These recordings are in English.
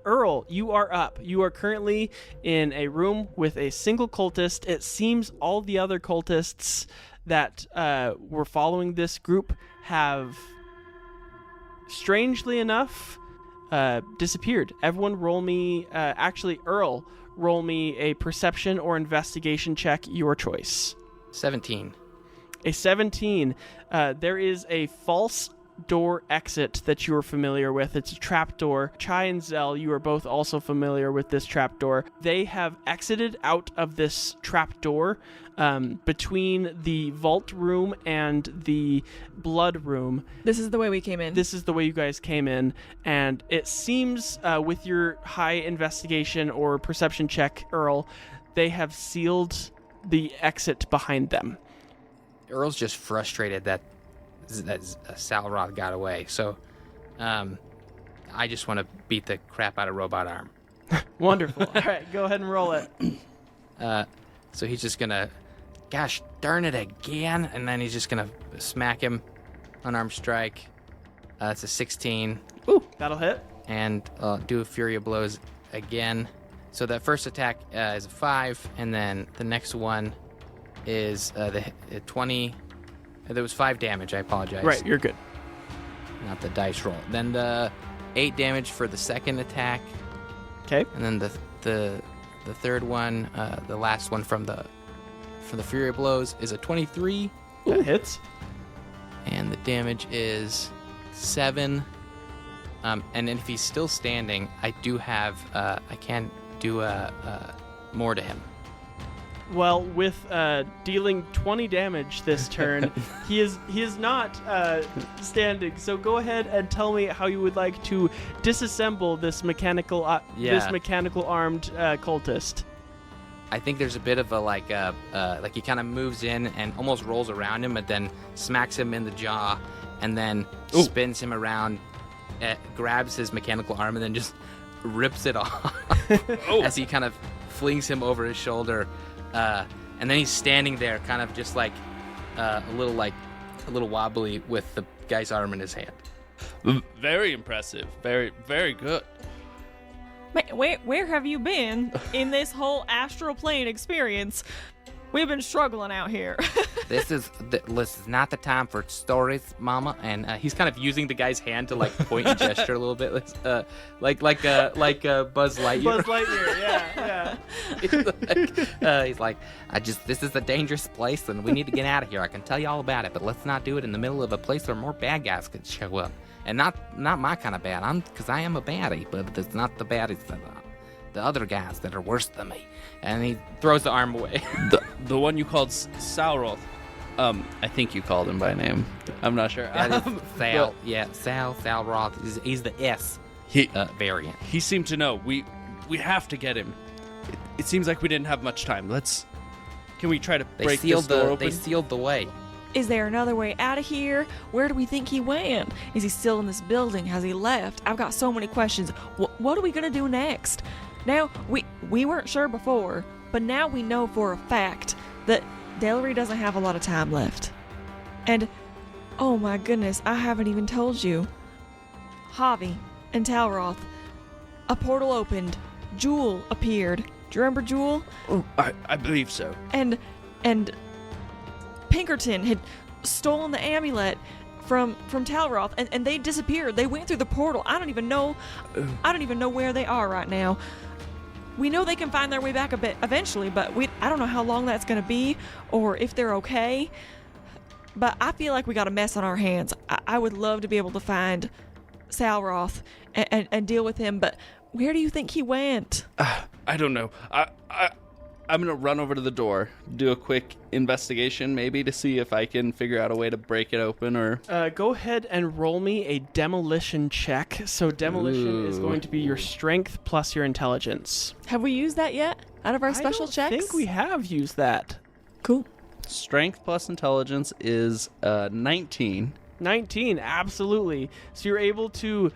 Earl, you are up. You are currently in a room with a single cultist. It seems all the other cultists that were following this group have, strangely enough, disappeared. Everyone roll me, Earl, roll me a perception or investigation check, your choice. 17. A 17. There is a false door exit that you are familiar with. It's a trapdoor. Chai and Zell, you are both also familiar with this trapdoor. They have exited out of this trapdoor between the vault room and the blood room. This is the way we came in. This is the way you guys came in, and it seems with your high investigation or perception check, Earl, they have sealed the exit behind them. Earl's just frustrated that Salroth got away, so I just want to beat the crap out of Robot Arm. Wonderful. All right, go ahead and roll it. So he's just gonna, gosh darn it again, and then he's just gonna smack him, unarmed strike. It's a 16. Ooh, that'll hit. And do a Fury of Blows again. So that first attack is a 5, and then the next one is the 20. There was 5 damage, I apologize. Right, you're good. Not the dice roll. Then the 8 damage for the second attack. Okay. And then the third one, the last one from the Fury of Blows is a 23. That hits. And the damage is 7. And then if he's still standing, I do have, I can do more to him. Well, with dealing 20 damage this turn, he is not standing. So go ahead and tell me how you would like to disassemble this mechanical armed cultist. I think there's a bit of a like he kind of moves in and almost rolls around him, but then smacks him in the jaw, and then spins him around, grabs his mechanical arm, and then just rips it off as he kind of flings him over his shoulder. And then he's standing there, kind of just like a little wobbly with the guy's arm in his hand. Very impressive. Very, very good. Where have you been in this whole astral plane experience? We've been struggling out here. This is not the time for stories, Mama. And he's kind of using the guy's hand to like point and gesture a little bit, like Buzz Lightyear. Buzz Lightyear, yeah. He's like, this is a dangerous place, and we need to get out of here. I can tell you all about it, but let's not do it in the middle of a place where more bad guys could show up, and not my kind of bad. Because I am a baddie, but it's not the baddies that the other guys that are worse than me. And he throws the arm away. The one you called Salroth. I think you called him by name. I'm not sure. That is Sal. Yeah, Salroth. He's the S variant. He seemed to know. We have to get him. It seems like we didn't have much time. Can we try to break this door open? They sealed the way. Is there another way out of here? Where do we think he went? Is he still in this building? Has he left? I've got so many questions. What are we going to do next? Now, we weren't sure before, but now we know for a fact that Delry doesn't have a lot of time left. And, oh my goodness, I haven't even told you. Javi and Talroth, a portal opened. Jewel appeared. Do you remember Jewel? Oh, I believe so. And Pinkerton had stolen the amulet from Talroth, and they disappeared. They went through the portal. I don't even know where they are right now. We know they can find their way back a bit eventually, but I don't know how long that's going to be or if they're okay. But I feel like we got a mess on our hands. I would love to be able to find Salroth and deal with him, but where do you think he went? I don't know. I'm going to run over to the door, do a quick investigation maybe to see if I can figure out a way to break it open or... Go ahead and roll me a demolition check. So demolition is going to be your strength plus your intelligence. Have we used that yet out of our special checks? I think we have used that. Cool. Strength plus intelligence is 19. 19, absolutely. So you're able to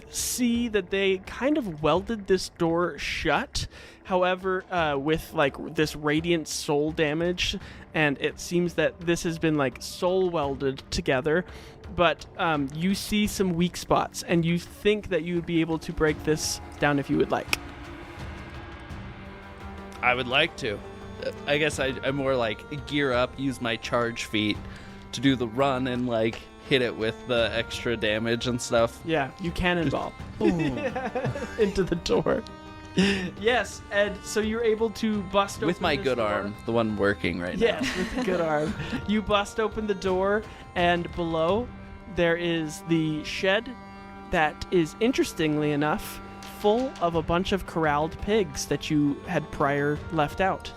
see that they kind of welded this door shut. However, with like this radiant soul damage, and it seems that this has been like soul welded together. but you see some weak spots, and you think that you would be able to break this down if you would like. I would like to. I guess I more like gear up, use my charge feat to do the run and like hit it with the extra damage and stuff. Yeah, you cannonball into the door. Yes, Ed, so you're able to bust open With my this good door. arm, the one working right now. Yes, with the good arm. You bust open the door, and below there is the shed that is, interestingly enough, full of a bunch of corralled pigs that you had prior left out.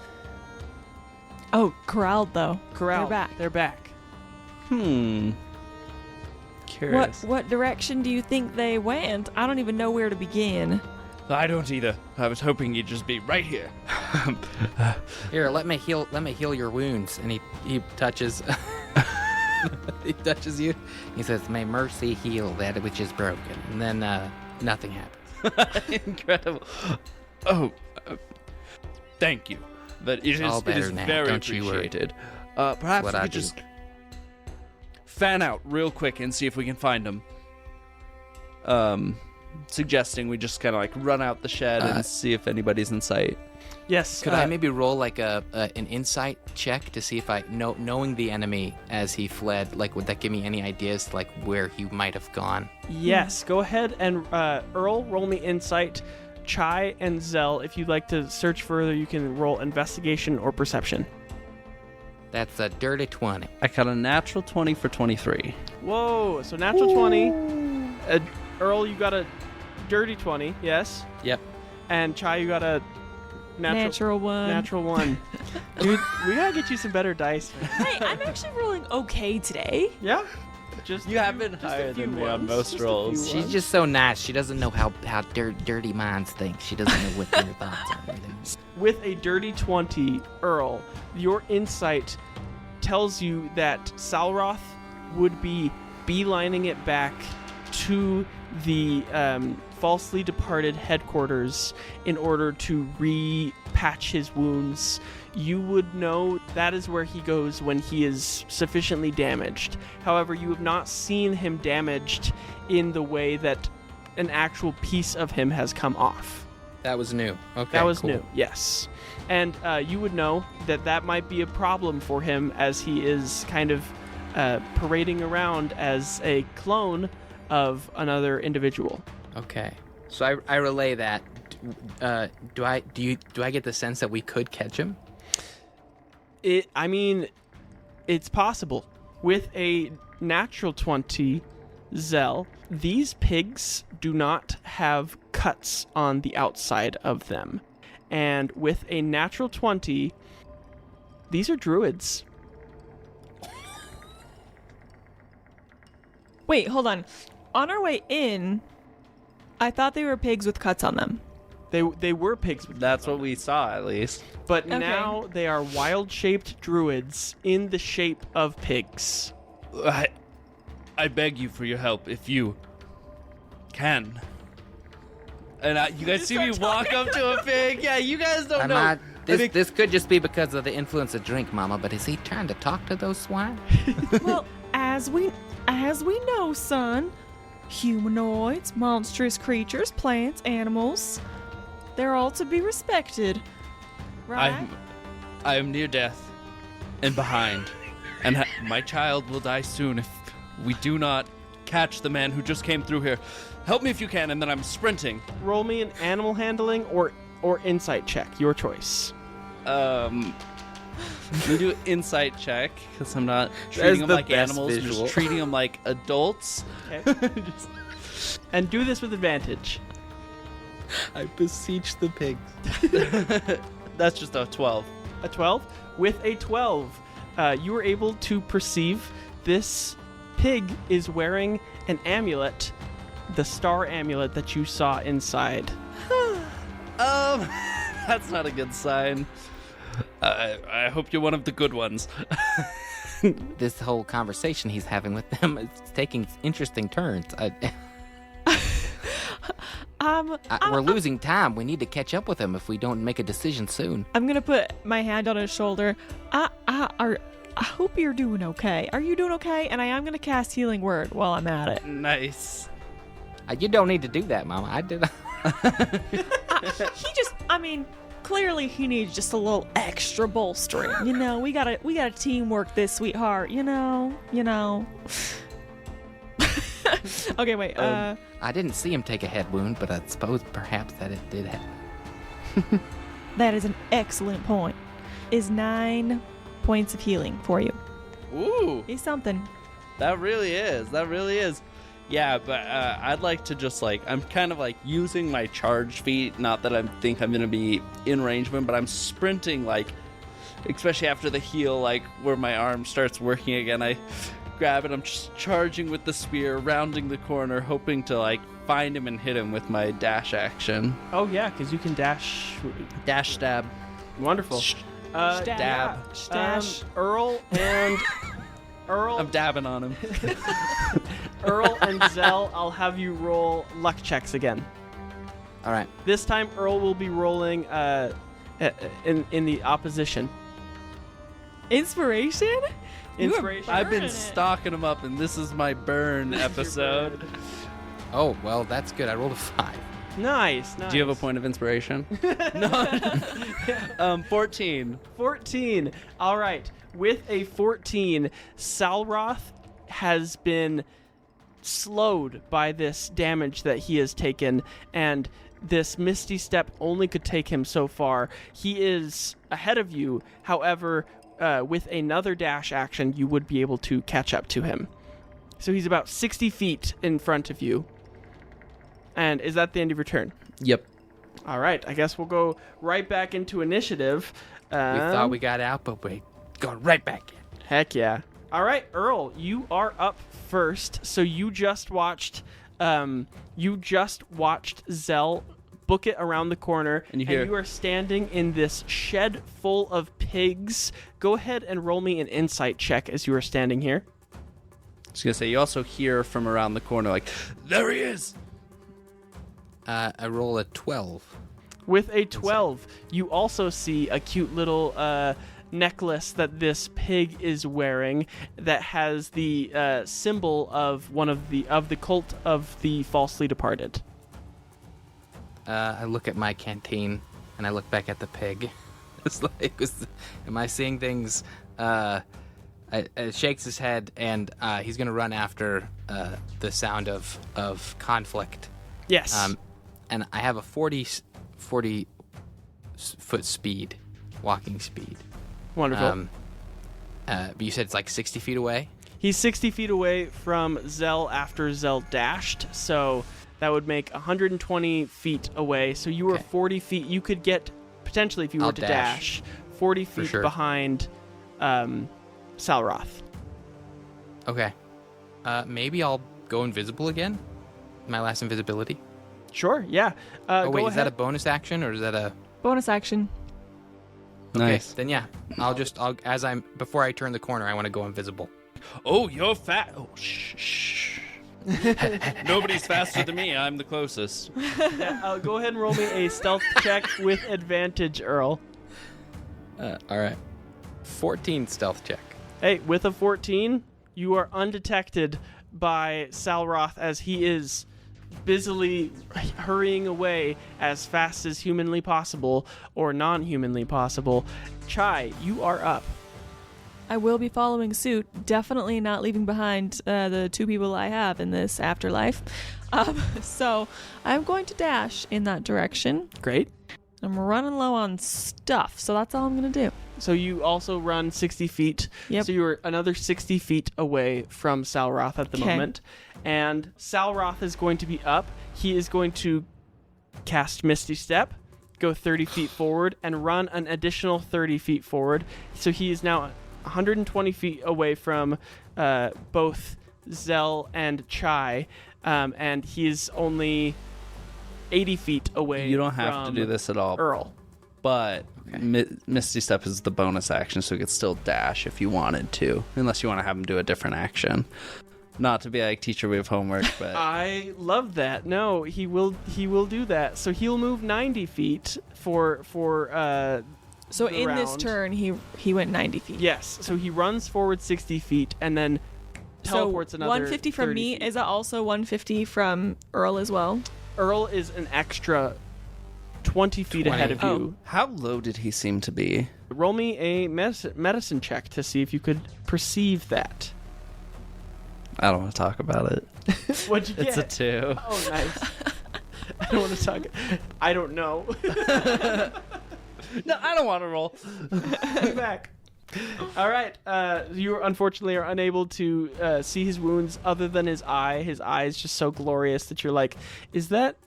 Oh, corralled though. Corralled. They're back. They're back. Curious. What direction do you think they went? I don't even know where to begin. I don't either. I was hoping you'd just be right here. Here, let me heal your wounds. And he touches he touches you. He says, "May mercy heal that which is broken." And then nothing happens. Incredible. Oh, thank you. But it all is better now, very don't you worry. appreciated. Perhaps What we I could do. just fan out real quick and see if we can find him. Suggesting we just kind of like run out the shed and see if anybody's in sight. Yes. Could I maybe roll like an insight check to see if knowing the enemy as he fled, like would that give me any ideas to, like where he might have gone? Yes, go ahead and Earl, roll me insight. Chai and Zell, if you'd like to search further, you can roll investigation or perception. That's a dirty 20. I got a natural 20 for 23. Whoa, so natural 20. Earl, you got a dirty 20, yes? Yep. And Chai, you got a Natural one. Natural 1. Dude, we gotta get you some better dice, man. Hey, I'm actually rolling okay today. Yeah? Just You have been just a higher few than me on ones, most just a few rolls. ones. She's just so nice. She doesn't know how dirty minds think. She doesn't know what their thoughts are. With a dirty 20, Earl, your insight tells you that Salroth would be beelining it back to the falsely departed headquarters in order to re-patch his wounds. You would know that is where he goes when he is sufficiently damaged. However, you have not seen him damaged in the way that an actual piece of him has come off. That was new. Okay, That was cool. new, yes. And you would know that that might be a problem for him as he is kind of parading around as a clone of another individual. Okay, so I relay that. Do I get the sense that we could catch him? I mean, it's possible. With a natural 20, Zell, these pigs do not have cuts on the outside of them. And with a natural 20, these are druids. Wait, hold on. On our way in, I thought they were pigs with cuts on them. They were pigs with That's what we saw, at least. But Okay. now they are wild-shaped druids in the shape of pigs. I beg you for your help if you can. And you guys see me walk up to a pig? Yeah, you guys don't know. This could just be because of the influence of drink, Mama. But is he trying to talk to those swine? Well, as we know, son, humanoids, monstrous creatures, plants, animals, they're all to be respected. Right? I am near death and behind, and my child will die soon if we do not catch the man who just came through here. Help me if you can, and then I'm sprinting. Roll me an animal handling or insight check, your choice. Let me do an insight check, because I'm not That is treating them the like best animals, I'm visual. just treating them like adults. Okay. And do this with advantage. I beseech the pigs. That's just a 12. A 12? With a 12, you were able to perceive this pig is wearing an amulet, the star amulet that you saw inside. That's not a good sign. I hope you're one of the good ones. This whole conversation he's having with them is taking interesting turns. We're losing time. We need to catch up with him if we don't make a decision soon. I'm gonna put my hand on his shoulder. I hope you're doing okay. Are you doing okay? And I am going to cast Healing Word while I'm at it. Nice. You don't need to do that, Mama. I did. Clearly he needs just a little extra bolstering. You know, we gotta teamwork this, sweetheart. You know. Okay, wait. I didn't see him take a head wound, but I suppose perhaps that it did happen. That is an excellent point. Is 9 points of healing for you. Ooh, Is something. that really is. Yeah, but I'd like to just I'm kind of using my charge feat. Not that I think I'm going to be in range of him, but I'm sprinting especially after the heal, where my arm starts working again. I grab it, I'm just charging with the spear, rounding the corner, hoping to find him and hit him with my dash action. Oh yeah, because you can dash. Dash stab. Wonderful. Dab. Stash. Earl and Earl. I'm dabbing on him. Earl and Zell, I'll have you roll luck checks again. All right. This time, Earl will be rolling in the opposition. Inspiration? Inspiration. I've been Burning it. stalking him up, and this is my burn episode. Oh, well, that's good. I rolled a 5. Nice. Do you have a point of inspiration? No. 14. 14. All right. With a 14, Salroth has been slowed by this damage that he has taken, and this Misty Step only could take him so far. He is ahead of you. However, with another dash action, you would be able to catch up to him. So he's about 60 feet in front of you. And is that the end of your turn? Yep. All right. I guess we'll go right back into initiative. We thought we got out, but we going right back in. Heck yeah. All right, Earl, you are up first. So you just watched Zell book it around the corner, and you are standing in this shed full of pigs. Go ahead and roll me an insight check as you are standing here. I was gonna say, you also hear from around the corner, there he is. I roll a 12. With a 12, you also see a cute little necklace that this pig is wearing that has the symbol of one of the cult of the falsely departed. I look at my canteen and I look back at the pig. It's am I seeing things? It shakes his head, and he's gonna run after the sound of conflict. Yes. And I have a 40 foot speed, walking speed. Wonderful. But you said it's 60 feet away? He's 60 feet away from Zell after Zell dashed, so that would make 120 feet away. So you were 40 feet. You could get, potentially if you were to dash 40 feet behind Salroth. Okay. Maybe I'll go invisible again? My last invisibility? Sure, yeah. Wait, is that a bonus action, or is that a... Bonus action. Okay, Nice. then yeah. Before I turn the corner, I want to go invisible. Oh, you're fat. Oh, shh. Nobody's faster than me. I'm the closest. Yeah, go ahead and roll me a stealth check with advantage, Earl. All right. 14 stealth check. Hey, with a 14, you are undetected by Salroth as he is busily hurrying away as fast as humanly possible or non-humanly possible. Chai, you are up. I will be following suit, definitely not leaving behind the 2 people I have in this afterlife. So I'm going to dash in that direction. Great. I'm running low on stuff, so that's all I'm going to do. So you also run 60 feet. Yep. So you're another 60 feet away from Salroth at the moment. And Salroth is going to be up. He is going to cast Misty Step, go 30 feet forward, and run an additional 30 feet forward. So he is now 120 feet away from both Zell and Chai. And he is only 80 feet away. You don't have to do this at all. Earl. But Misty Step is the bonus action, so you could still dash if you wanted to, unless you want to have him do a different action. Not to be like, teacher, we have homework, but I love that. No, he will do that. So he'll move 90 feet for So the in this round. turn, he went 90 feet. Yes. So he runs forward 60 feet and then teleports so another 150 from 30 me. feet. Is that also 150 from Earl as well? Earl is an extra 20 feet 20. ahead of Oh. you. How low did he seem to be? Roll me a medicine check to see if you could perceive that. I don't want to talk about it. What'd you It's get? a 2. Oh, nice. I don't want to talk. I don't know. No, I don't want to roll. Back. All right. You unfortunately are unable to see his wounds other than his eye. His eye is just so glorious that you're like, is that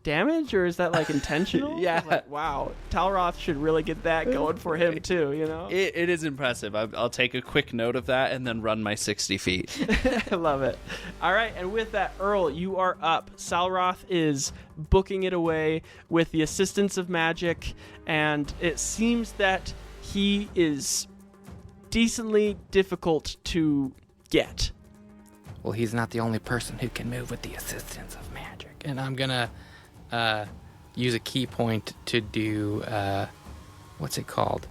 damage or is that like intentional? Yeah. Like, wow. Talroth should really get that going for him too, you know? It is impressive. I'll take a quick note of that and then run my 60 feet. I love it. All right, and with that, Earl, you are up. Salroth is booking it away with the assistance of magic, and it seems that he is decently difficult to get. Well, he's not the only person who can move with the assistance of magic. And I'm going to use a key point to do, what's it called?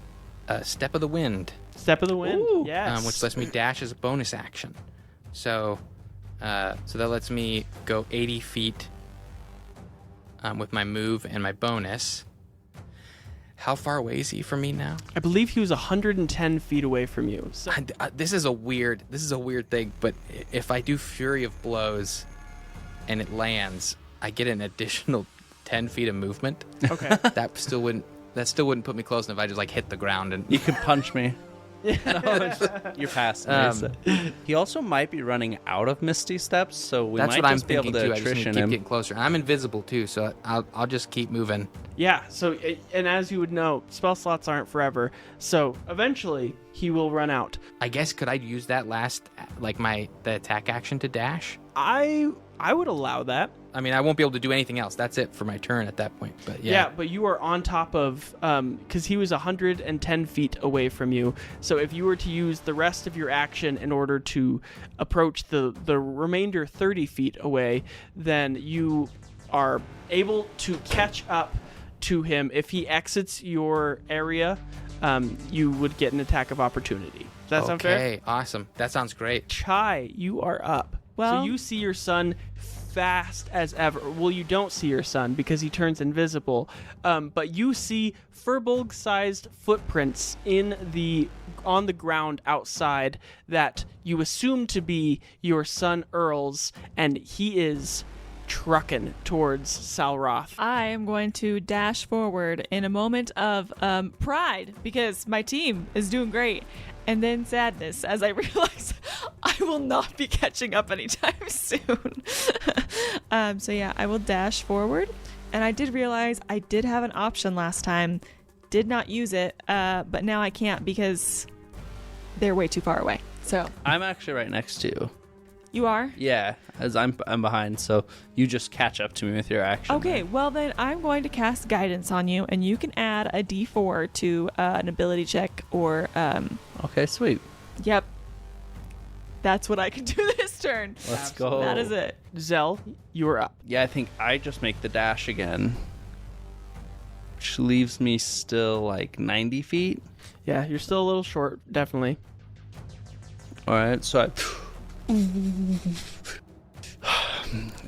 Step of the Wind, Step of the Wind, Ooh. yes. which lets me dash as a bonus action. So that lets me go 80 feet with my move and my bonus. How far away is he from me now? I believe he was 110 feet away from you. So, This is a weird thing, but if I do Fury of Blows and it lands, I get an additional 10 feet of movement. okay. That still wouldn't put me close enough. I just like hit the ground and You could punch me. You're past me. He also might be running out of Misty Steps, so we that's might what I'm just be able thinking to too. I just need to attrition keep him. getting closer. And I'm invisible too, so I'll just keep moving. Yeah, so, and as you would know, spell slots aren't forever, so eventually he will run out. I guess could I use that last the attack action to dash? I would allow that. I mean, I won't be able to do anything else. That's it for my turn at that point. But Yeah, but you are on top of, because he was 110 feet away from you. So if you were to use the rest of your action in order to approach the remainder 30 feet away, then you are able to catch up to him. If he exits your area, you would get an attack of opportunity. Does that sound fair? Okay, awesome. That sounds great. Chai, you are up. Well- so you see your son fast as ever. Well, you don't see your son because he turns invisible. But you see Furbolg-sized footprints on the ground outside that you assume to be your son Earl's, and he is trucking towards Salroth. I am going to dash forward in a moment of pride because my team is doing great, and then sadness as I realize I will not be catching up anytime soon. So yeah, I will dash forward, and I did realize I did have an option last time, did not use it, but now I can't because they're way too far away. So I'm actually right next to you. you are? Yeah, as I'm behind, so you just catch up to me with your action. Okay, well then I'm going to cast guidance on you, and you can add a d4 to an ability check or Okay, sweet. Yep. That's what I can do this turn. Let's go. That is it. Zell, you are up. Yeah, I think I just make the dash again, which leaves me still like 90 feet. Yeah, you're still a little short, definitely. All right, so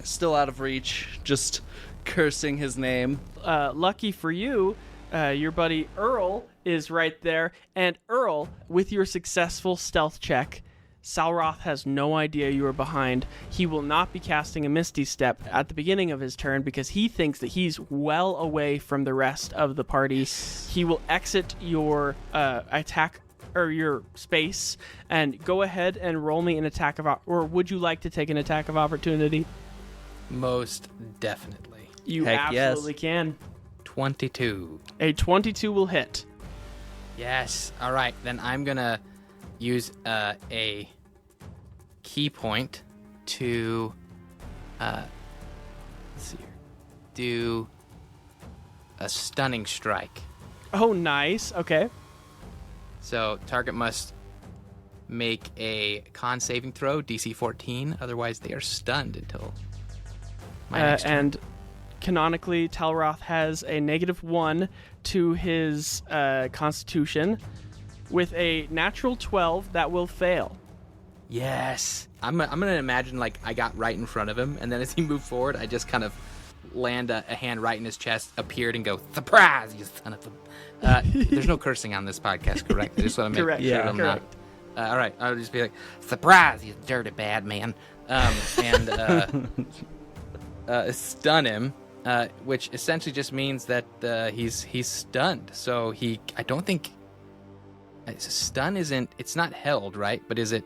still out of reach, just cursing his name. Lucky for you, your buddy Earl is right there. And Earl, with your successful stealth check, Salroth has no idea you are behind. He will not be casting a Misty Step at the beginning of his turn because he thinks that he's well away from the rest of the party. He will exit your attack or your space and go ahead and roll me an attack of or would you like to take an attack of opportunity? Most definitely. You Heck yes. absolutely can. 22. A 22 will hit. Yes. All right. Then I'm going to use a key point to let's see here. Do a stunning strike. Oh, nice. Okay. So target must make a con saving throw, DC 14. Otherwise, they are stunned until my next turn. And canonically, Talroth has a -1 to his constitution. With a natural 12, that will fail. Yes. I'm gonna imagine like I got right in front of him, and then as he moved forward, I just kind of land a hand right in his chest, appeared, and go, "Surprise, you son of a..." There's no cursing on this podcast, correct? I just want to make Correct. sure Yeah. I'm Correct. not. All right, I'll just be like, "Surprise, you dirty bad man," and stun him, which essentially just means that he's stunned. So I don't think stun isn't. It's not held, right? But is it?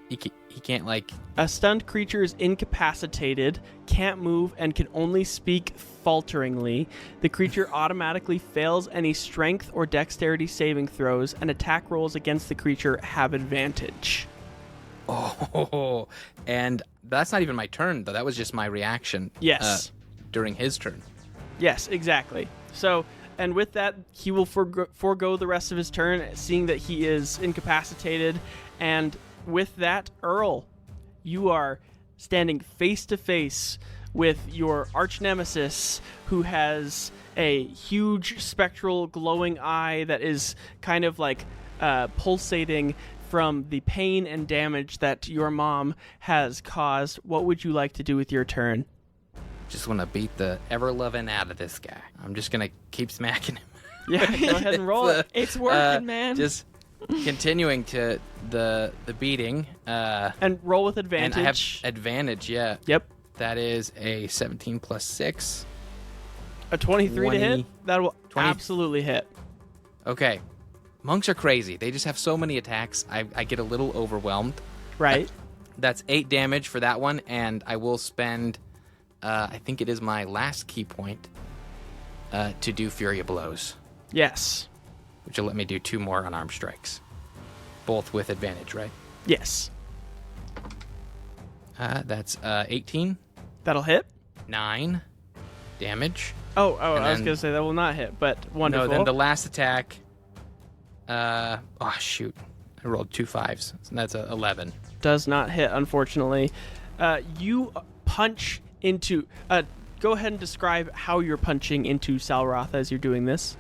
He can't like. A stunned creature is incapacitated, can't move, and can only speak falteringly. The creature automatically fails any strength or dexterity saving throws, and attack rolls against the creature have advantage. Oh, and that's not even my turn, though. That was just my reaction. Yes. During his turn. Yes, exactly. So, and with that, he will forego the rest of his turn, seeing that he is incapacitated. And with that, Earl, you are standing face to face with your arch nemesis, who has a huge spectral glowing eye that is kind of like pulsating from the pain and damage that your mom has caused. What would you like to do with your turn? Just want to beat the ever-loving out of this guy. I'm just going to keep smacking him. Yeah, go ahead and roll it. It's working, man. Just continuing to the beating. And roll with advantage. And I have advantage, yeah. Yep. That is a 17 plus 6. A 23 to hit? 20. That will 20. absolutely hit. Okay. Monks are crazy. They just have so many attacks. I get a little overwhelmed. Right. That's 8 damage for that one, and I will spend, I think it is my last key point, to do Fury of Blows. Yes. Which will let me do 2 more unarmed strikes. Both with advantage, right? Yes. That's 18. That'll hit. 9 damage. Oh, I was then- going to say that will not hit, but wonderful. No, then the last attack. Shoot. I rolled 2 5s. So that's a 11. Does not hit, unfortunately. You punch into... go ahead and describe how you're punching into Salroth as you're doing this.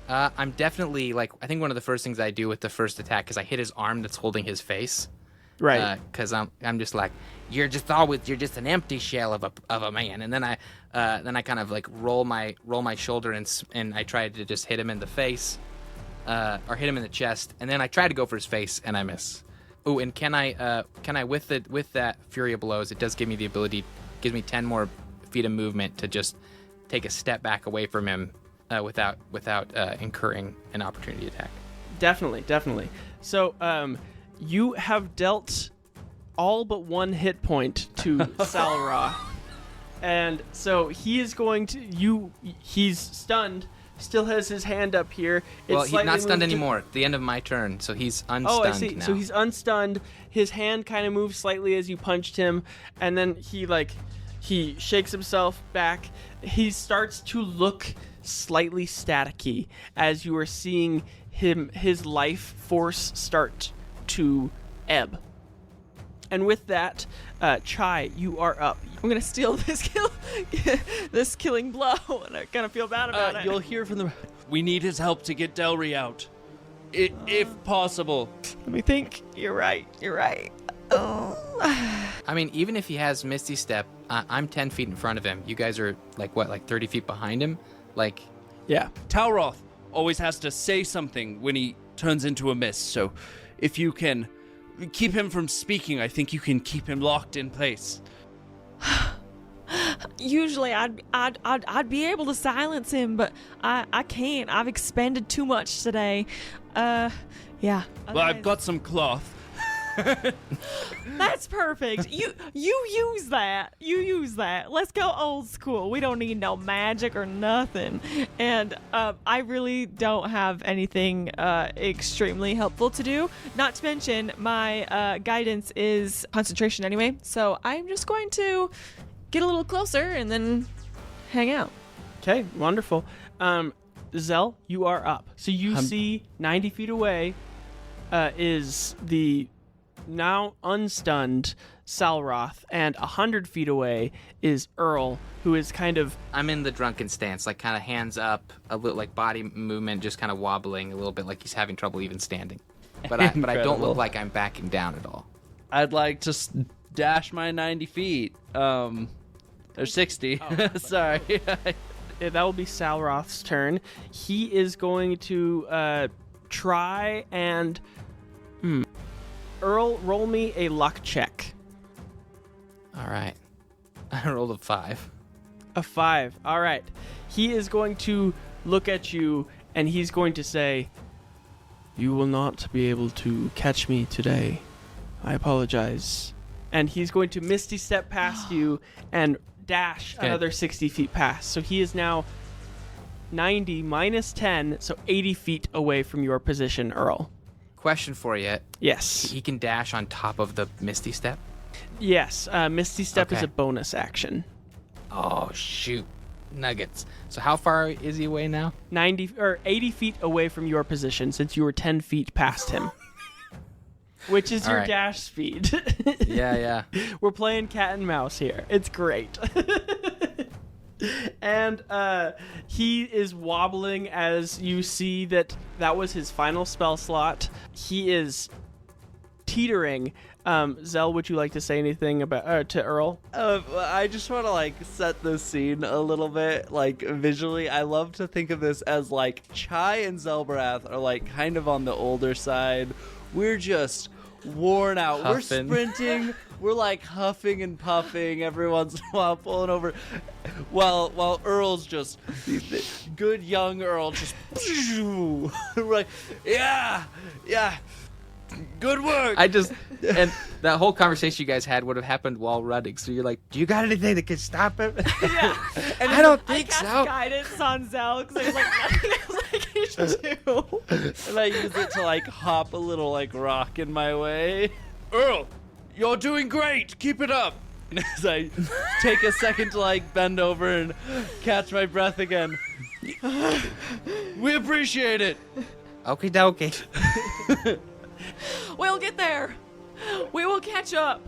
I'm definitely, like, I think one of the first things I do with the first attack is I hit his arm that's holding his face. Right. Because I'm just like, you're just an empty shell of a man. And then I kind of like roll my shoulder and I tried to just hit him in the face, or hit him in the chest. And then I try to go for his face and I miss. Oh, and can I with that Fury of Blows, it does give me the ability, gives me 10 more feet of movement to just take a step back away from him without incurring an opportunity attack. Definitely. So, you have dealt all but 1 hit point to Salroth. And so he is going to... He's stunned, still has his hand up here. Well, he's not stunned anymore. At the end of my turn, so he's unstunned Oh, I see. now. So he's unstunned. His hand kind of moves slightly as you punched him, and then he shakes himself back. He starts to look slightly staticky as you are seeing his life force start to ebb. And with that, Chai, you are up. I'm gonna steal this killing blow, and I kind of feel bad about it. You'll hear from the... We need his help to get Delry out. If possible. Let me think. You're right. Oh. I mean, even if he has Misty Step, I'm 10 feet in front of him. You guys are, like 30 feet behind him? Like... Yeah. Talroth always has to say something when he turns into a mist, so if you can keep him from speaking, I think you can keep him locked in place. Usually I'd be able to silence him, but I can't. I've expended too much today. Yeah. Well, I've got some cloth. That's perfect. You use that. Let's go old school. We don't need no magic or nothing. And I really don't have anything extremely helpful to do. Not to mention my guidance is concentration anyway. So I'm just going to get a little closer and then hang out. Okay, wonderful. Zell, you are up. So you see 90 feet away is the now unstunned Salroth, and 100 feet away is Earl, who is kind of... I'm in the drunken stance, like kind of hands up, a little like body movement, just kind of wobbling a little bit, like he's having trouble even standing. But I don't Incredible. look like I'm backing down at all. I'd like to dash my 90 feet. Or 60. Sorry. Yeah, that will be Salroth's turn. He is going to try and... Earl, roll me a luck check. All right. I rolled a 5. A 5. All right. He is going to look at you, and he's going to say, "You will not be able to catch me today. I apologize." And he's going to misty step past you and dash another 60 feet past. So he is now 90 minus 10, so 80 feet away from your position, Earl. Question for you. Yes. He can dash on top of the Misty Step? Yes. Misty step is Okay. a bonus action. Oh, shoot. Nuggets. So how far is he away now? 80 feet away from your position, since you were 10 feet past him. Which is All your right. dash speed. Yeah. We're playing cat and mouse here. It's great. And he is wobbling as you see that was his final spell slot. He is teetering. Zell, would you like to say anything about to Earl? I just want to like set the scene a little bit, like visually. I love to think of this as like Chai and Zelbrath are like kind of on the older side. We're just worn out. Huffing. We're sprinting. We're like huffing and puffing every once in a while, pulling over. While Earl's just good young Earl just we're like, yeah. Good work. And that whole conversation you guys had would have happened while running. So you're like, do you got anything that can stop him? Yeah. And I don't I think cast so. guidance on Zell because I was like, nothing else I can do. And I use it to like hop a little like rock in my way. Earl, you're doing great. Keep it up. And as I take a second to like bend over and catch my breath again. We appreciate it. Okie dokie. We'll get there. We will catch up.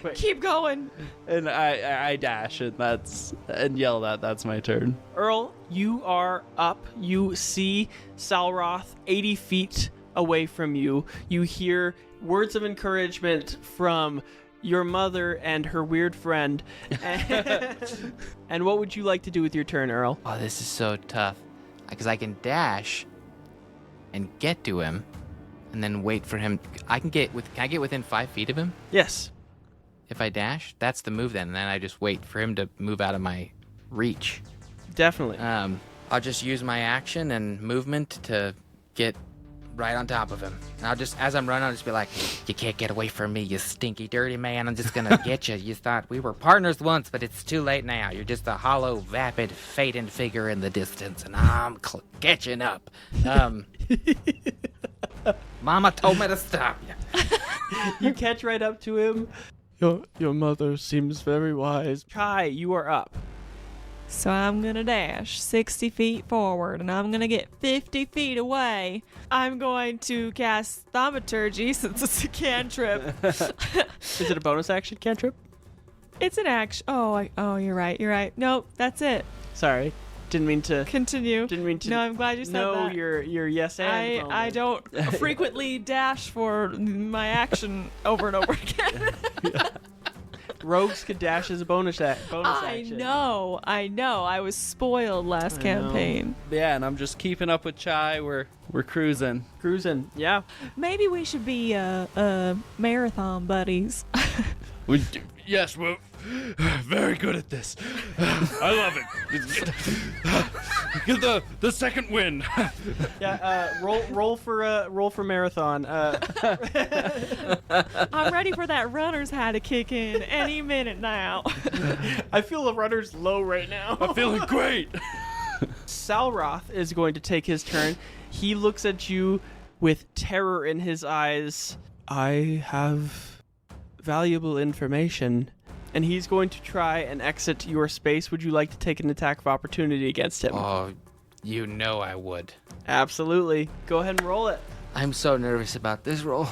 Wait. Keep going. And I dash and yell that. That's my turn. Earl, you are up. You see Salroth 80 feet away from you. You hear words of encouragement from your mother and her weird friend. And what would you like to do with your turn, Earl? Oh, this is so tough. Because I can dash and get to him and then wait for him. Can I get within 5 feet of him? Yes. If I dash, that's the move then. And then I just wait for him to move out of my reach. Definitely. I'll just use my action and movement to get right on top of him. And I'll just, as I'm running, I'll just be like, "You can't get away from me, you stinky, dirty man. I'm just gonna get you. You thought we were partners once, but it's too late now. You're just a hollow, vapid, fading figure in the distance, and I'm catching up." Mama told me to stop you. You catch right up to him. Your mother seems very wise. Chai, you are up. So I'm going to dash 60 feet forward, and I'm going to get 50 feet away. I'm going to cast Thaumaturgy since it's a cantrip. Is it a bonus action cantrip? It's an action. Oh, you're right. Nope, that's it. Sorry. Didn't mean to. Continue. Didn't mean to. No, I'm glad you said No, that. your yes and. I moment. don't frequently dash for my action over and over again. Rogues could dash as a bonus I action. know. I was spoiled last campaign. Yeah, and I'm just keeping up with Chai. We're cruising. Cruising. Yeah. Maybe we should be marathon buddies. Yes, we're very good at this. I love it. Get the second win. Yeah. Roll for marathon. I'm ready for that runner's high to kick in any minute now. I feel the runner's low right now. I'm feeling great. Salroth is going to take his turn. He looks at you with terror in his eyes. I have valuable information. And he's going to try and exit your space. Would you like to take an attack of opportunity against him? Oh, you know I would. Absolutely. Go ahead and roll it. I'm so nervous about this roll.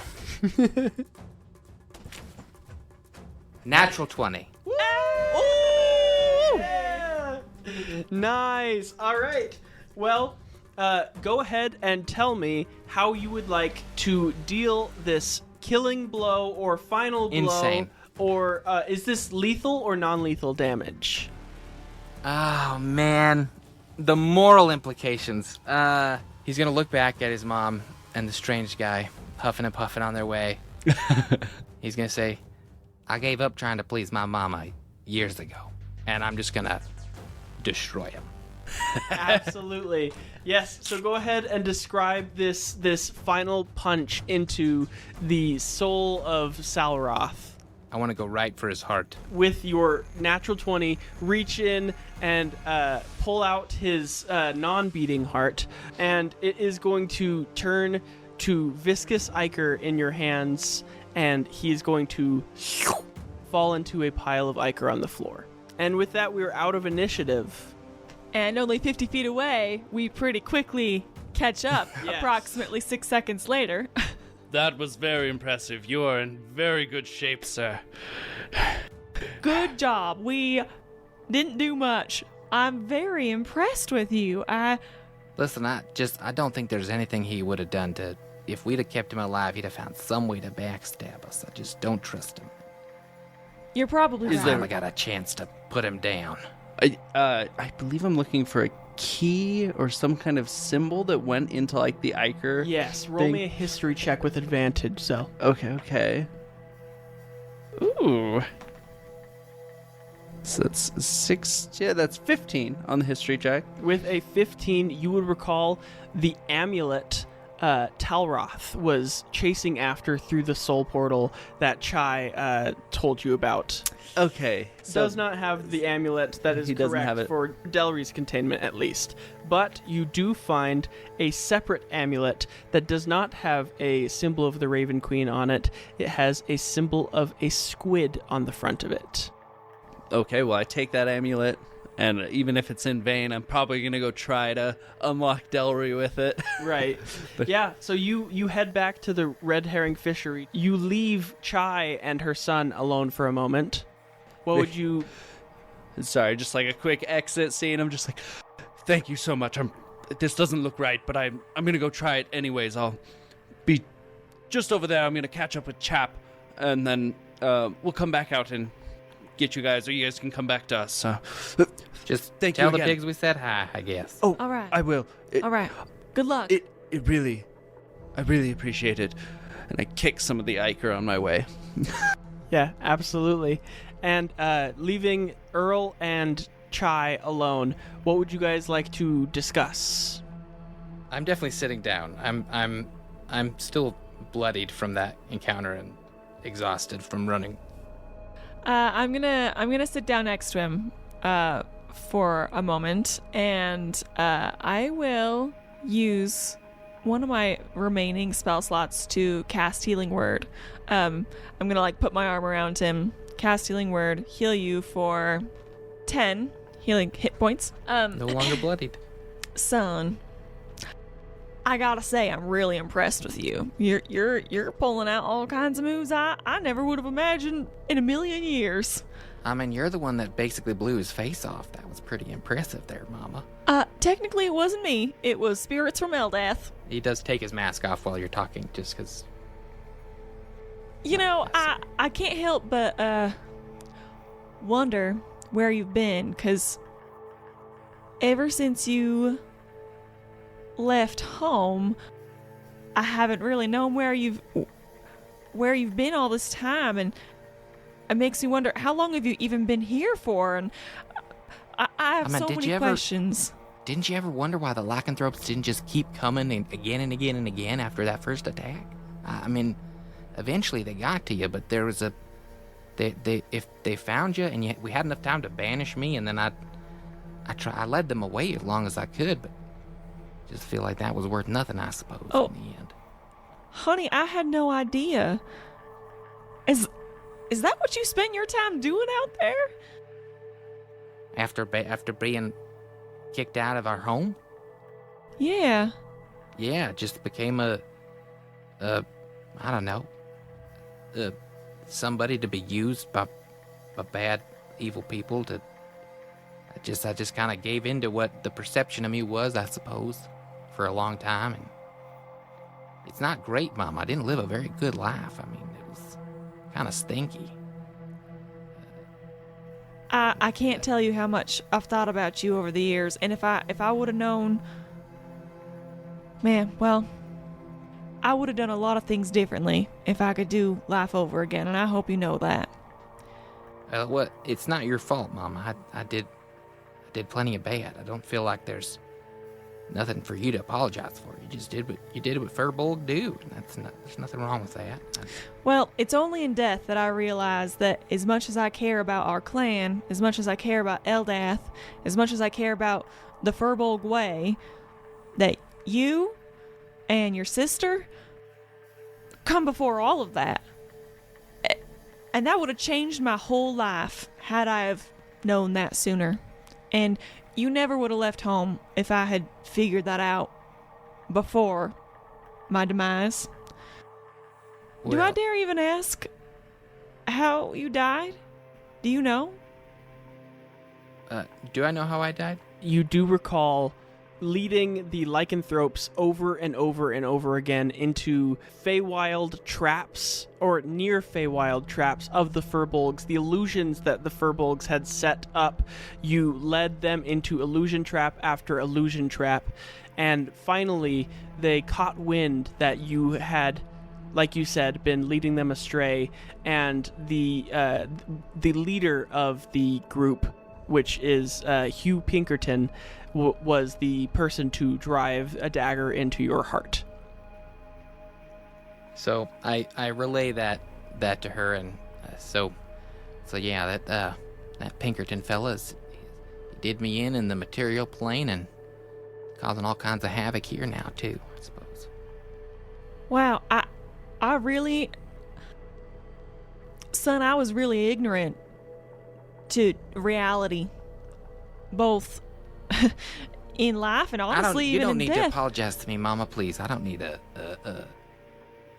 Natural 20. Yeah. Nice. All right. Well, go ahead and tell me how you would like to deal this killing blow or final blow. Insane. Or is this lethal or non-lethal damage? Oh, man. The moral implications. He's going to look back at his mom and the strange guy huffing and puffing on their way. He's going to say, I gave up trying to please my mama years ago, and I'm just going to destroy him. Absolutely. Yes, so go ahead and describe this final punch into the soul of Salroth. I want to go right for his heart. With your natural 20, reach in and pull out his non-beating heart, and it is going to turn to viscous ichor in your hands, and he is going to fall into a pile of ichor on the floor. And with that, we are out of initiative. And only 50 feet away, we pretty quickly catch up, Yes. approximately 6 seconds later. That was very impressive. You are in very good shape, sir. Good job. We didn't do much. I'm very impressed with you. Listen, I don't think there's anything he would have done to... If we'd have kept him alive, he'd have found some way to backstab us. I just don't trust him. You're probably This right. time I got a chance to put him down. I believe I'm looking for a key or some kind of symbol that went into like the ichor. Yes, roll me a history check with advantage, Zell. Okay. Ooh. So that's 6. Yeah, that's 15 on the history check. With a 15, you would recall the amulet Talroth was chasing after through the soul portal that Chai told you about. Okay. Does not have the amulet that is He doesn't correct have it. for Delry's containment, at least. But you do find a separate amulet that does not have a symbol of the Raven Queen on it. It has a symbol of a squid on the front of it. Okay, well, I take that amulet, and even if it's in vain, I'm probably going to go try to unlock Delry with it. Right. Yeah, so you head back to the Red Herring Fishery. You leave Chai and her son alone for a moment. What would you... Sorry, just like a quick exit scene. I'm just like, thank you so much. This doesn't look right, but I'm going to go try it anyways. I'll be just over there. I'm going to catch up with Chap, and then we'll come back out and get you guys, or you guys can come back to us. So, Just Thank tell you the again. pigs we said hi, I guess. oh, All right. I will. All right. Good luck. I really appreciate it. And I kick some of the ichor on my way. Yeah, absolutely. And leaving Earl and Chai alone, what would you guys like to discuss? I'm definitely sitting down. I'm still bloodied from that encounter and exhausted from running. I'm gonna sit down next to him for a moment, and I will use one of my remaining spell slots to cast Healing Word. I'm gonna like put my arm around him, cast Healing Word, heal you for 10 healing hit points. No longer bloodied. Son, I gotta say, I'm really impressed with you. You're pulling out all kinds of moves I never would have imagined in a million years. I mean, you're the one that basically blew his face off. That was pretty impressive there, Mama. Technically it wasn't me. It was spirits from Eldath. He does take his mask off while you're talking, just because. You know, I can't help but wonder where you've been, 'cause ever since you left home, I haven't really known where you've been all this time, and it makes me wonder, how long have you even been here for? And I have I mean, so did many you ever- questions. Didn't you ever wonder why the lycanthropes didn't just keep coming again and again and again after that first attack? I mean, eventually they got to you, but there was a... If they found you and we had enough time to banish me, and then I led them away as long as I could, but just feel like that was worth nothing, I suppose, Oh. in the end. Honey, I had no idea. Is that what you spent your time doing out there? After being kicked out of our home? Yeah. Yeah, it just became I don't know, somebody to be used by bad, evil people. I just kind of gave in to what the perception of me was, I suppose, for a long time. And it's not great, Mom. I didn't live a very good life. I mean, it was kind of stinky. I can't tell you how much I've thought about you over the years, and if I would have known, man, well, I would have done a lot of things differently if I could do life over again, and I hope you know that. It's not your fault, Mom. I did plenty of bad. I don't feel like there's nothing for you to apologize for. You just did what Furbolg do. And there's nothing wrong with that. Well, it's only in death that I realize that as much as I care about our clan, as much as I care about Eldath, as much as I care about the Furbolg way, that you and your sister come before all of that. And that would have changed my whole life had I have known that sooner. And you never would have left home if I had figured that out before my demise. Do I dare even ask how you died? Do you know? Do I know how I died? You do recall leading the lycanthropes over and over and over again into Feywild traps, or near Feywild traps of the Furbolgs, the illusions that the Furbolgs had set up. You led them into illusion trap after illusion trap, and finally they caught wind that you had, like you said, been leading them astray, and the leader of the group, which is Hugh Pinkerton, was the person to drive a dagger into your heart. So I relay that to her, and so yeah, that Pinkerton fella's he did me in the material plane and causing all kinds of havoc here now too, I suppose. Wow, I really, son, I was really ignorant to reality, both in life and honestly you even don't in need death. to apologize to me, Mama, please. I don't need I'm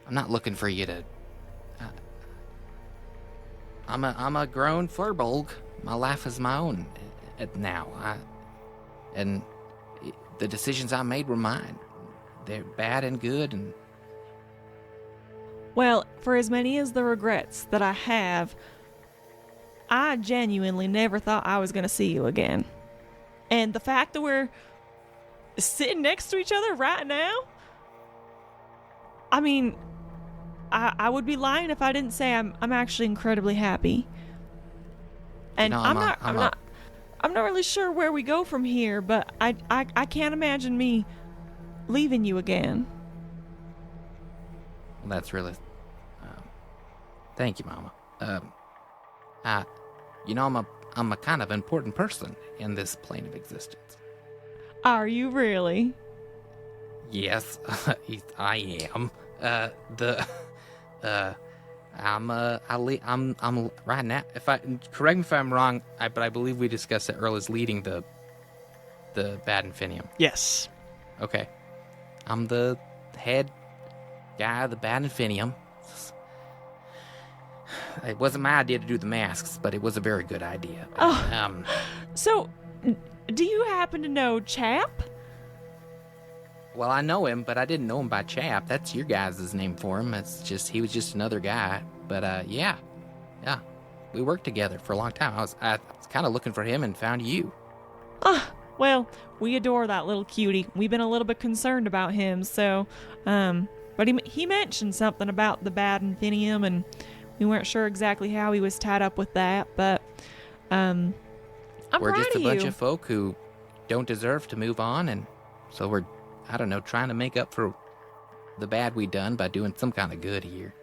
not looking for you to. I'm a grown Furbolg. My life is my own now. And the decisions I made were mine. They're bad and good, and Well, for as many as the regrets that I have, I genuinely never thought I was going to see you again. And the fact that we're sitting next to each other right now, I mean, I would be lying if I didn't say I'm actually incredibly happy. And No, I'm not really sure where we go from here, but I can't imagine me leaving you again. well, that's really. Thank you, Mama. I'm a kind of important person in this plane of existence. Are you really? Yes, I am. I'm right now. Correct me if I'm wrong, but I believe we discussed that Earl is leading the Bad Infinium. Yes. Okay, I'm the head guy of the Bad Infinium. It wasn't my idea to do the masks, but it was a very good idea. So, do you happen to know Chap? Well, I know him, but I didn't know him by Chap. That's your guys' name for him. He was just another guy. But yeah, we worked together for a long time. I was kind of looking for him and found you. Well, we adore that little cutie. We've been a little bit concerned about him, so, but he mentioned something about the Bad Infinium, and we weren't sure exactly how he was tied up with that, but, I'm We're proud just a of bunch you. of folk who don't deserve to move on, and so we're, I don't know, trying to make up for the bad we done by doing some kind of good here.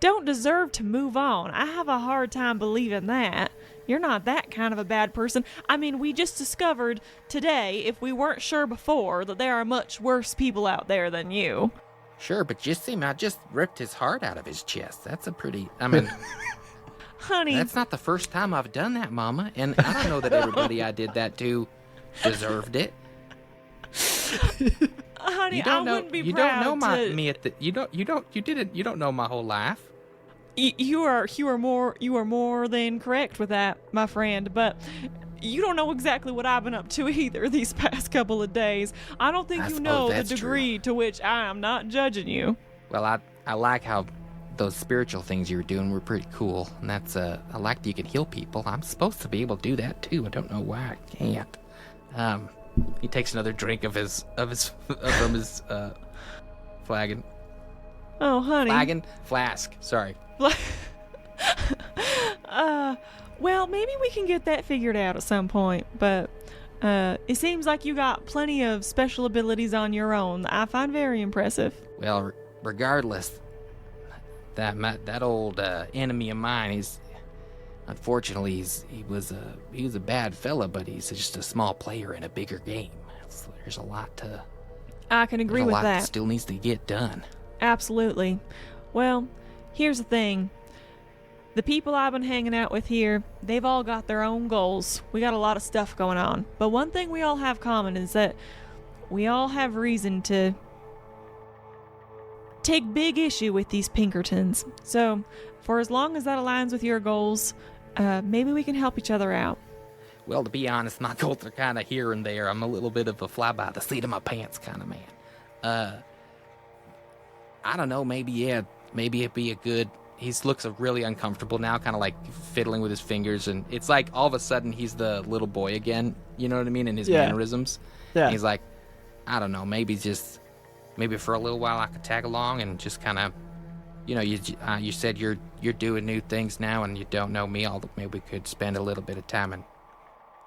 Don't deserve to move on. I have a hard time believing that. You're not that kind of a bad person. I mean, we just discovered today, if we weren't sure before, that there are much worse people out there than you. Sure, but just see me, I just ripped his heart out of his chest. That's a pretty, I mean, Honey, that's not the first time I've done that, Mama, and I don't know that everybody I did that to deserved it. honey, You I don't know, wouldn't be you proud don't know to... you don't know my whole life. You are more than correct with that, my friend, but you don't know exactly what I've been up to either these past couple of days. I don't think you know the degree to which I am not judging you. Well, I like how those spiritual things you were doing were pretty cool, and that's I like that you could heal people. I'm supposed to be able to do that too. I don't know why I can't. He takes another drink of his from his flagon. Oh, honey. Flask. Sorry. Well, maybe we can get that figured out at some point, but it seems like you got plenty of special abilities on your own. I find very impressive. Well, regardless, that old enemy of mine, he was a bad fella, but he's just a small player in a bigger game. So there's a lot to. I can agree with that. There's a lot that still needs to get done. Absolutely. Well, here's the thing. The people I've been hanging out with here, they've all got their own goals. We got a lot of stuff going on. But one thing we all have common is that we all have reason to take big issue with these Pinkertons. So, for as long as that aligns with your goals, maybe we can help each other out. Well, to be honest, my goals are kind of here and there. I'm a little bit of a fly by the seat of my pants kind of man. I don't know, maybe it'd be a good... He looks really uncomfortable now, kind of like fiddling with his fingers, and it's like all of a sudden he's the little boy again, you know what I mean, in his mannerisms. Yeah. And he's like, I don't know, maybe for a little while I could tag along and just kind of, you said you're doing new things now and you don't know me, maybe we could spend a little bit of time and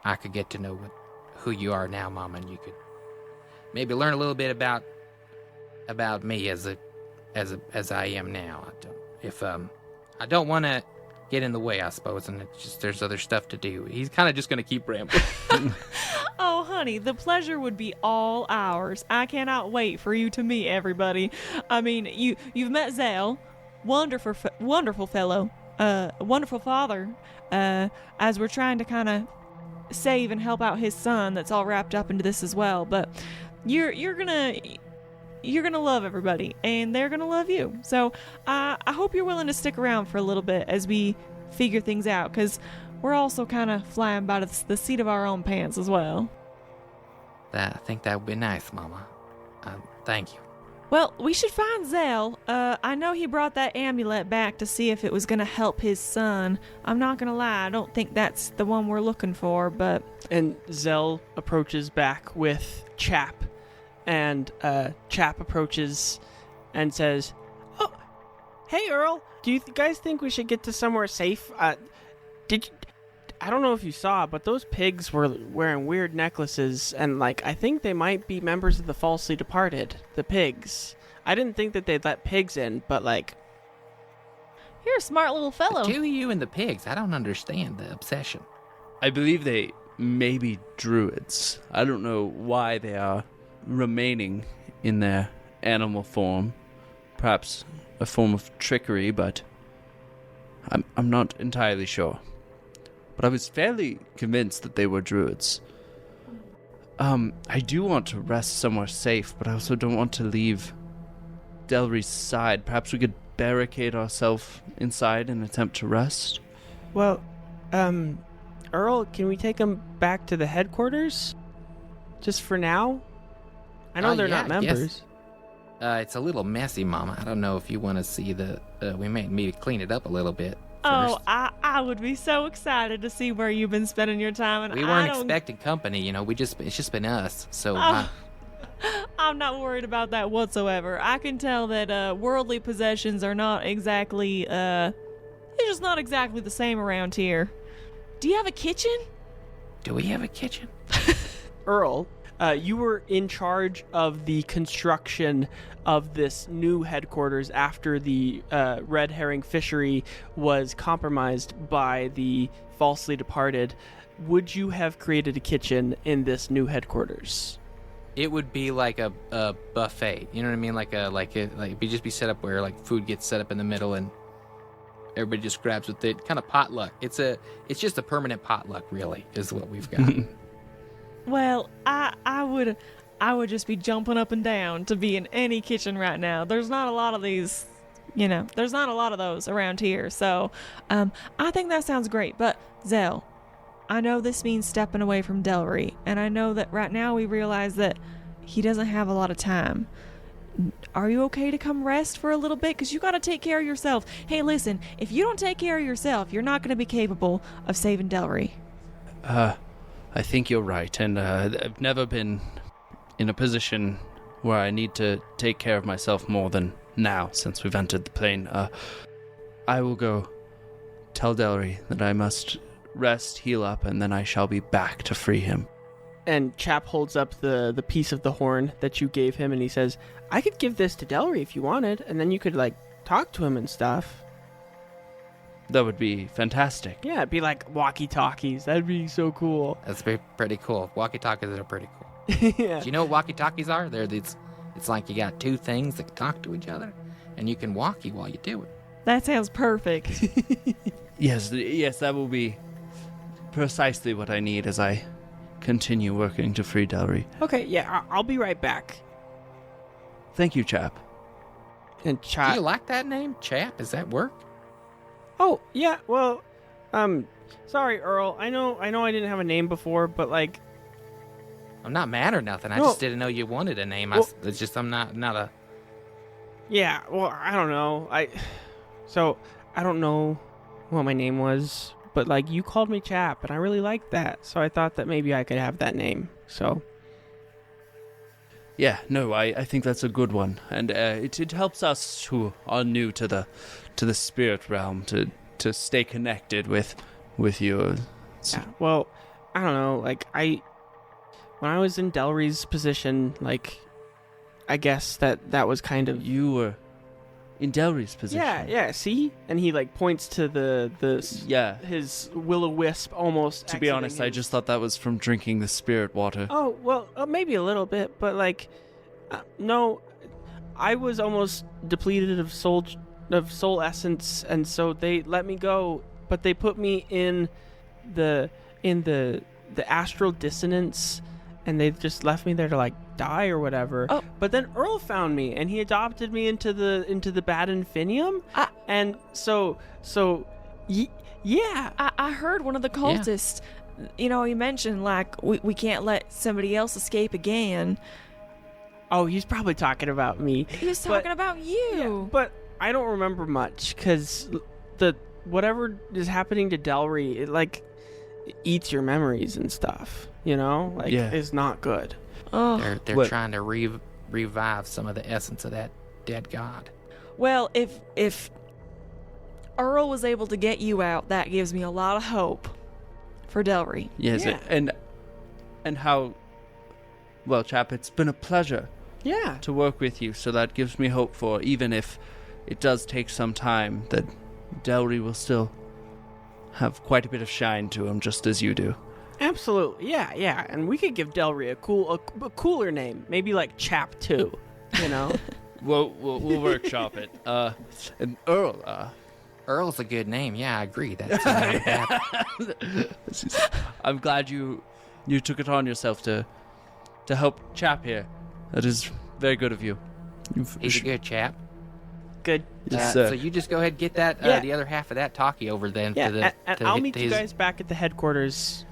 I could get to know who you are now, Mom, and you could maybe learn a little bit about me as I am now. I don't want to get in the way, I suppose, and it's just there's other stuff to do. He's kind of just going to keep rambling. Oh, honey, the pleasure would be all ours. I cannot wait for you to meet everybody. I mean, you've met Zell, wonderful fellow, wonderful father. As we're trying to kind of save and help out his son, that's all wrapped up into this as well. But you're gonna love everybody, and they're gonna love you. So I hope you're willing to stick around for a little bit as we figure things out, because we're also kind of flying by the seat of our own pants as well. I think that would be nice, Mama. Thank you. Well, we should find Zell. I know he brought that amulet back to see if it was gonna help his son. I'm not gonna lie, I don't think that's the one we're looking for, but... And Zell approaches back with Chap. And Chap approaches and says, "Oh, hey Earl, do you guys think we should get to somewhere safe? I don't know if you saw, but those pigs were wearing weird necklaces, and I think they might be members of the falsely departed. The pigs. I didn't think that they'd let pigs in, but you're a smart little fellow. The two of you and the pigs. I don't understand the obsession. I believe they may be druids. I don't know why they are remaining in their animal form, perhaps a form of trickery, but I'm not entirely sure. But I was fairly convinced that they were druids. I do want to rest somewhere safe, but I also don't want to leave Delry's side. Perhaps we could barricade ourselves inside and attempt to rest. Well, Earl, can we take them back to the headquarters? Just for now? I know they're not members. It's a little messy, Mama. I don't know if you want to see we may need to clean it up a little bit first. Oh, I would be so excited to see where you've been spending your time. And we weren't expecting company, it's just been us. So I'm not worried about that whatsoever. I can tell that worldly possessions are not exactly, they're just not exactly the same around here. Do you have a kitchen? Do we have a kitchen? Earl, you were in charge of the construction of this new headquarters after the red herring fishery was compromised by the falsely departed. Would you have created a kitchen in this new headquarters? It would be like a buffet. You know what I mean? It'd just be set up where food gets set up in the middle and everybody just grabs with it. Kind of potluck. It's just a permanent potluck, really, is what we've got. Well, I would just be jumping up and down to be in any kitchen right now. There's not a lot of these There's not a lot of those around here. So I think that sounds great. But Zell, I know this means stepping away from Delry, and I know that right now we realize that he doesn't have a lot of time. Are you okay to come rest for a little bit? Because you got to take care of yourself. Hey, listen, if you don't take care of yourself, you're not going to be capable of saving Delry. I think you're right, and I've never been in a position where I need to take care of myself more than now since we've entered the plane. I will go tell Delry that I must rest, heal up, and then I shall be back to free him. And Chap holds up the piece of the horn that you gave him, and he says, I could give this to Delry if you wanted, and then you could, talk to him and stuff. That would be fantastic. Yeah, it'd be like walkie-talkies. That'd be so cool. That's pretty cool. Walkie-talkies are pretty cool. Yeah. Do you know what walkie-talkies are? It's like you got two things that talk to each other, and you can walkie while you do it. That sounds perfect. Yes, that will be precisely what I need as I continue working to free Delry. Okay, yeah, I'll be right back. Thank you, Chap. And Do Chap... you like that name, Chap? Does that work? Oh, yeah, well, sorry, Earl. I know I didn't have a name before, but, I'm not mad or nothing. I No. just didn't know you wanted a name. Well- It's just I'm not a... Yeah, well, I don't know. I don't know what my name was, but, you called me Chap, and I really liked that, so I thought that maybe I could have that name, so... Yeah, no, I think that's a good one, and it helps us who are new to the spirit realm to stay connected with you. Yeah, well, I don't know, when I was in Delry's position, I guess that was kind of... You were in Delry's position. Yeah, see? And he, points to his will-o-wisp almost To be honest, exiting I his- just thought that was from drinking the spirit water. Oh, well, maybe a little bit, but, no, I was almost depleted of soul essence, and so they let me go, but they put me in the astral dissonance, and they just left me there to die or whatever. Oh. But then Earl found me, and he adopted me into the Bad Infinium, and so yeah. I heard one of the cultists, he mentioned, we can't let somebody else escape again. Oh, he's probably talking about me. He was talking about you. Yeah, but I don't remember much because whatever is happening to Delry, it eats your memories and stuff. Is not good. Oh. They're trying to revive some of the essence of that dead god. Well, if Earl was able to get you out, that gives me a lot of hope for Delry. Yes, Yeah. and how... Well, Chap, it's been a pleasure Yeah. to work with you, so that gives me hope for, even if it does take some time, that Delry will still have quite a bit of shine to him, just as you do. Absolutely. Yeah. And we could give Delry a cooler name, maybe Chap 2. We'll workshop it. And Earl, Earl's a good name. Yeah, I agree. That's not bad. I'm glad you took it on yourself to help Chap here. That is very good of you. He's a good chap. Good. Yes, So you just go ahead and get that Yeah. the other half of that talkie over then. Yeah. To the, and to I'll hit meet you his- guys back at the headquarters.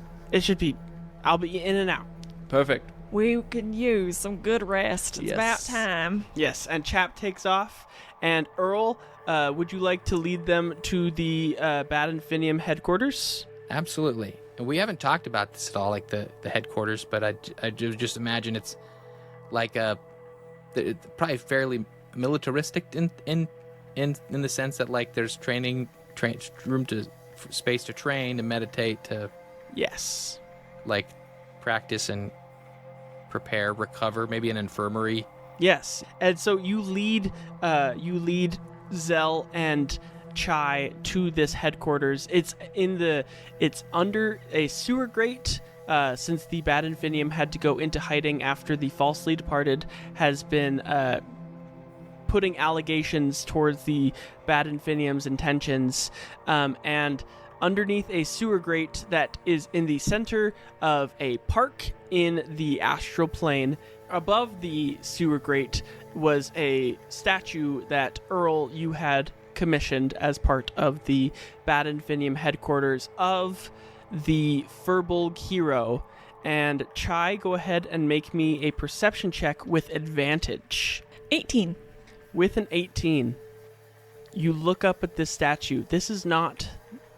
I'll be in and out. Perfect. We can use some good rest. It's Yes. about time. Yes, and Chap takes off. And Earl, would you like to lead them to the Bad Infinium headquarters? Absolutely. And we haven't talked about this at all, the headquarters, but I just imagine it's probably fairly militaristic in the sense that there's space to train, to meditate, to Yes. practice and prepare, recover, maybe an infirmary. Yes. And so you lead Zell and Chai to this headquarters. It's under a sewer grate. Since the Bad Infinium had to go into hiding after the falsely departed has been putting allegations towards the Bad Infinium's intentions, and underneath a sewer grate that is in the center of a park in the astral plane. Above the sewer grate was a statue that Earl, you had commissioned as part of the Bad Infinium headquarters of the Firbolg hero. And Chai, go ahead and make me a perception check with advantage. 18. With an 18, you look up at this statue. This is not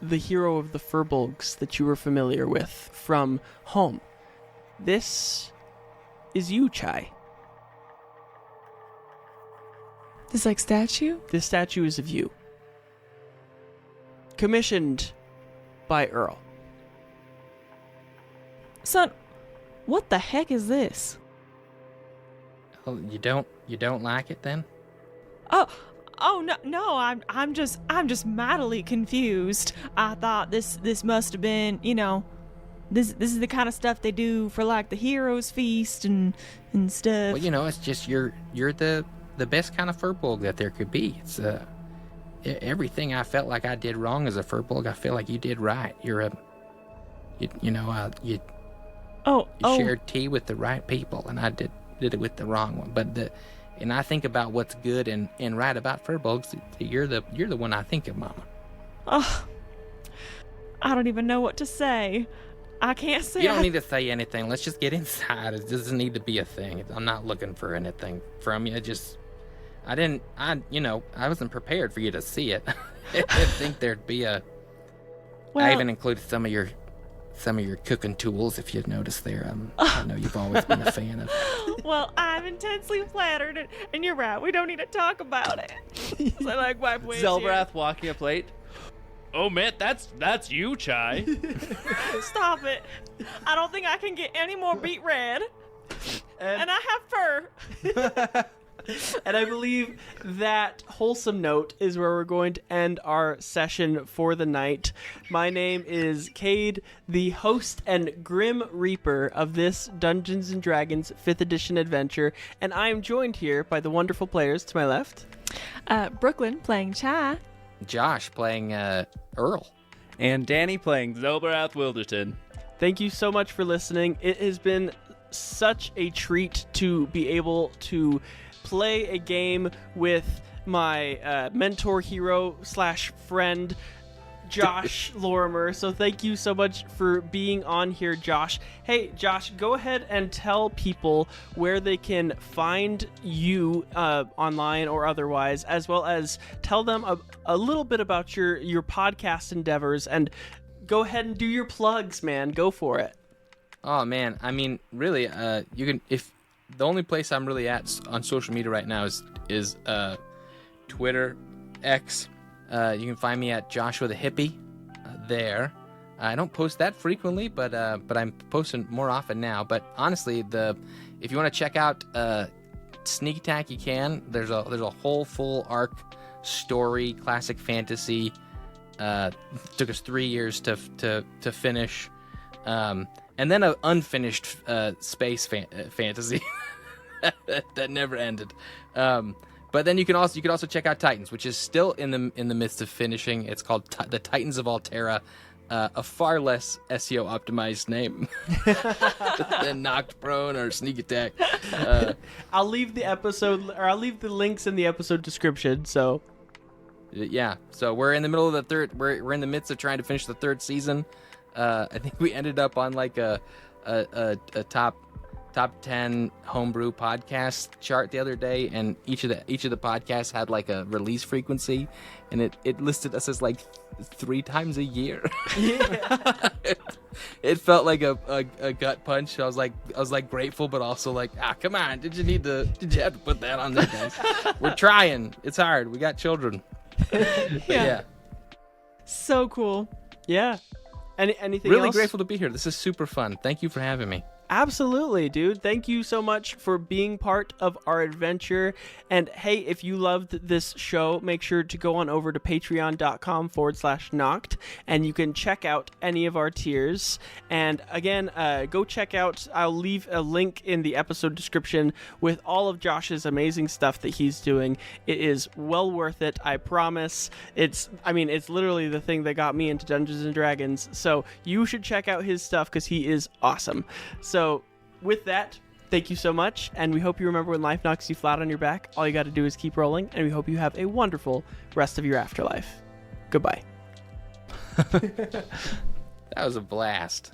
the hero of the Firbolgs that you were familiar with from home. This is you, Chai. This like statue? This statue is of you. Commissioned by Earl. Son, what the heck is this? Oh, you don't like it then? Oh no! I'm just madly confused. I thought this must have been, this is the kind of stuff they do for like the heroes feast and stuff. Well, it's just you're the best kind of Firbolg that there could be. It's everything I felt like I did wrong as a Firbolg, I feel like you did right. You shared tea with the right people, and I did it with the wrong one. But and I think about what's good and right about Firbolgs. You're the one I think of, Mama. Oh, I don't even know what to say. I can't say. You don't need to say anything. Let's just get inside. It doesn't need to be a thing. I'm not looking for anything from you. I wasn't prepared for you to see it. I didn't think there'd be a. Well, I even included some of your cooking tools, if you've noticed there. I know you've always been a fan of. Well, I'm intensely flattered, and you're right. We don't need to talk about it. I like my ways Zelbrath walking a plate. Oh man, that's you, Chai. Stop it. I don't think I can get any more beet red. And I have fur. And I believe that wholesome note is where we're going to end our session for the night. My name is Cade, the host and Grim Reaper of this Dungeons & Dragons 5th edition adventure, and I am joined here by the wonderful players to my left. Brooklyn playing Chai. Josh playing Earl. And Danny playing Zelbrath Wilderton. Thank you so much for listening. It has been such a treat to be able to play a game with my mentor hero / friend, Josh Lorimer. So thank you so much for being on here, Josh. Hey, Josh, go ahead and tell people where they can find you online or otherwise, as well as tell them a little bit about your podcast endeavors, and go ahead and do your plugs, man. Go for it. Oh man, I mean, really, you can, if the only place I'm really at on social media right now is Twitter, X. You can find me at Joshua the Hippie there. I don't post that frequently, but I'm posting more often now. But honestly, if you want to check out Sneak Attack, you can. There's a whole full arc story, classic fantasy. Took us 3 years to finish. And then an unfinished space fantasy that never ended. But then you could also check out Titans, which is still in the midst of finishing. It's called the Titans of Altera, a far less SEO optimized name than Knocked Prone or Sneak Attack. I'll leave the links in the episode description. So yeah, so we're in the middle of the third. We're in the midst of trying to finish the third season. I think we ended up on like a top 10 homebrew podcast chart the other day, and each of the podcasts had like a release frequency, and it listed us as like 3 times a year. Yeah. It felt like a gut punch. I was like grateful, but also like, come on, did you have to put that on there, guys? We're trying. It's hard. We got children. Yeah. So cool. Yeah. Anything really else? Grateful to be here. This is super fun. Thank you for having me. Absolutely, dude. Thank you so much for being part of our adventure. And hey, if you loved this show, make sure to go on over to patreon.com/knocked and you can check out any of our tiers. And again, go check out, I'll leave a link in the episode description with all of Josh's amazing stuff that he's doing. It is well worth it, I promise. It's literally the thing that got me into Dungeons and Dragons. So you should check out his stuff because he is awesome. So with that, thank you so much, and we hope you remember when life knocks you flat on your back, all you got to do is keep rolling, and we hope you have a wonderful rest of your afterlife. Goodbye. That was a blast.